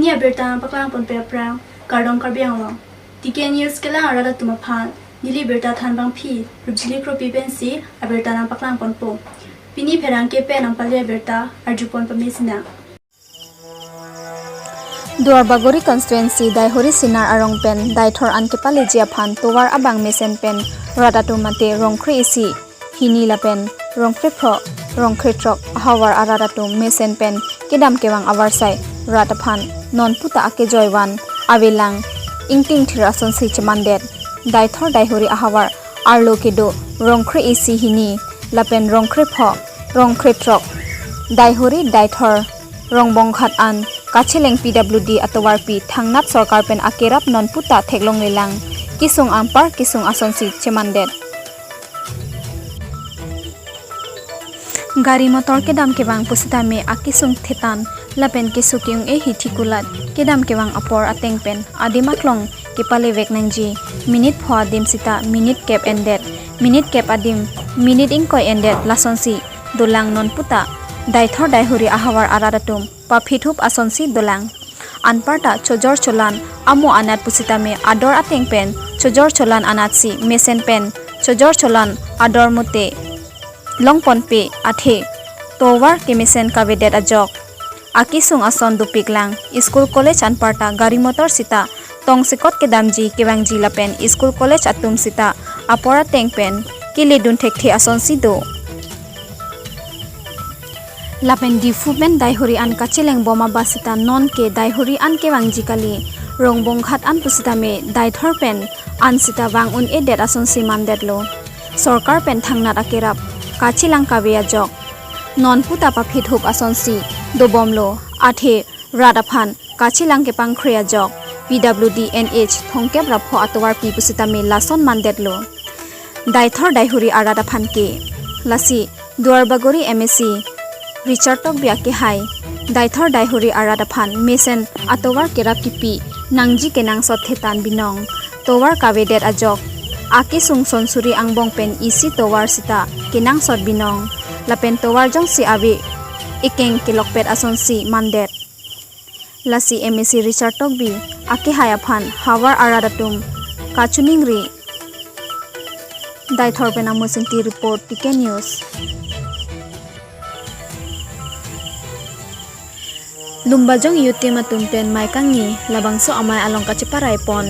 Pini aberta paklang pon pera kardong karbiang lo. Tiken news kela arada tumaphan. Nili berta than bang phi. Rubjili kro pipensi aberta nang paklang pon po. Pini perang ke pe nang palia berta arjupon pamisina. Duarbagori constituency Daihori Sinar Arong Pen Daithor Ankepali Jiaphan Towar Abang Mesen Pen Radatu Mate Rongkri Isi Hini Lapen Rongkri Pro Rongkri Trok Hawar Aradatu Mesen Pen Kedam Kewang Awarsai Rataphan Non Puta Ake Joywan Avilang Ingting Thirason Si Chamandet Daithor Daihori Ahawar Arlo Kedo Rongkri Isi Hini Lapen Rongkri Pro Rongkri Trok Daihori Daithor Rongbong Khat An Kacheleng PWD atowar pi thangnat sarkar pen akerap non puta theklong lelang kisung ampar kisung asonsi chemandet gari motor ke dam ke bang pusita me akisung thetan lapen kisukyung e hitikulat ke dam ke bang apor ateng pen adimaklong ke pale vek nangji minute phwa dim sita minute cap ended minute cap adim minute ingkoi ended lasonsi dolang non puta Daithor Daihori Ahawar Aradatum Papithup Asonsi Dolang Anparta Chojor Cholan Amo Anat Pusitame Ador Ateng Pen Chojor Cholan Anatsi Mesen Pen Chojor Cholan Ador Mute Longpon Pe Athe Towar Kemisen Kavedet Ajok Akisung Ason Dupiklang School College Anparta Gari Motor Sita Tong Sikot Kedamji Kewangji Lapen School College Atum Sita Apora Teng Pen Kilidun Thekthi Asonsi Do Lapen Difumen Daihori an Kacheleng Boma Basita non ke Daihori an Kewangji Kali Rongbong Khat an Pusita me Daithor pen an sita wang un edet ason simandet lo Sorkar pen thangnat akerap Kachilang Kabeya Jok Non Puta Papithup Asonsi Dobomlo Athe Radaphan Kachilang ke Pangkhria Jok PWD NH Thongkep Rapho atowar pi Pusita me lason mandet lo Daithor Daihori Aradaphan ke Lasi Duarbagori MSc Richard Tok Biake Hai Daithor Daihori Aradaphan Mesen atowar kerap kipi nangji kenang sothetan binong towar kavedet ajok Aki sung sonsuri angbong pen isi towar sita kenang sot binong lapen towar jong si abi ikeng kilokpet asonsi mandet lasi MSc Richard Tok Bi Aki Hayaphan Hawar Aradatum Kachuningri Daithor pen amusinti report Tiken News Lumbajong Youth Team Tumpen Maikangi Labangso Amai Along Kachiparai Pon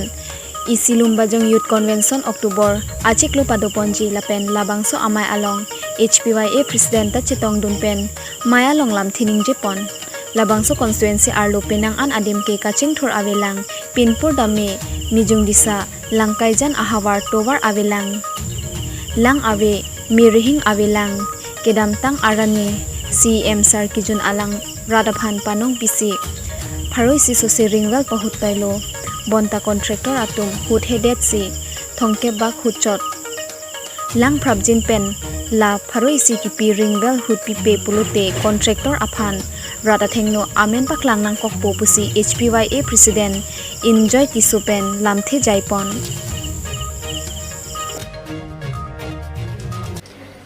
Isi Lumbajong Youth Convention Oktober Achiklo Padoponji Lapen Labangso Amai Along HPYA President Chitong Dunpen Maya Long Lam Thining Jepon Labangso Constituency Arlo Penang An Adim Ke Kaching Thor Avelang Pinpur Dame Mijung Disa Langkaijan Ahawar Towar Avelang Lang Ave Mirihing Avelang Kedamtang Arani CM Sar Kijun Alang Radaphan Panong Bisi Pharoi si sosi ringwal pahut tailo bonta contractor atum hut hedet si thongke bak hutchot lang phrabjin pen la pharoi si kipi ringwal hut pipe pulute contractor aphan rada thengno amen paklang nang kokpo pusi HPYA president enjoy kisupen lamthe jaipon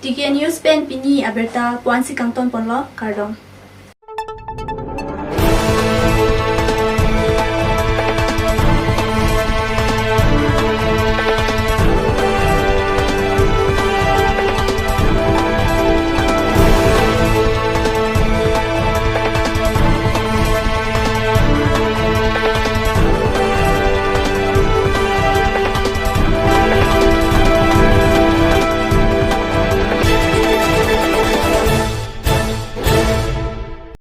Tiken News pen pini aberta kwansi kangton ponlo kardong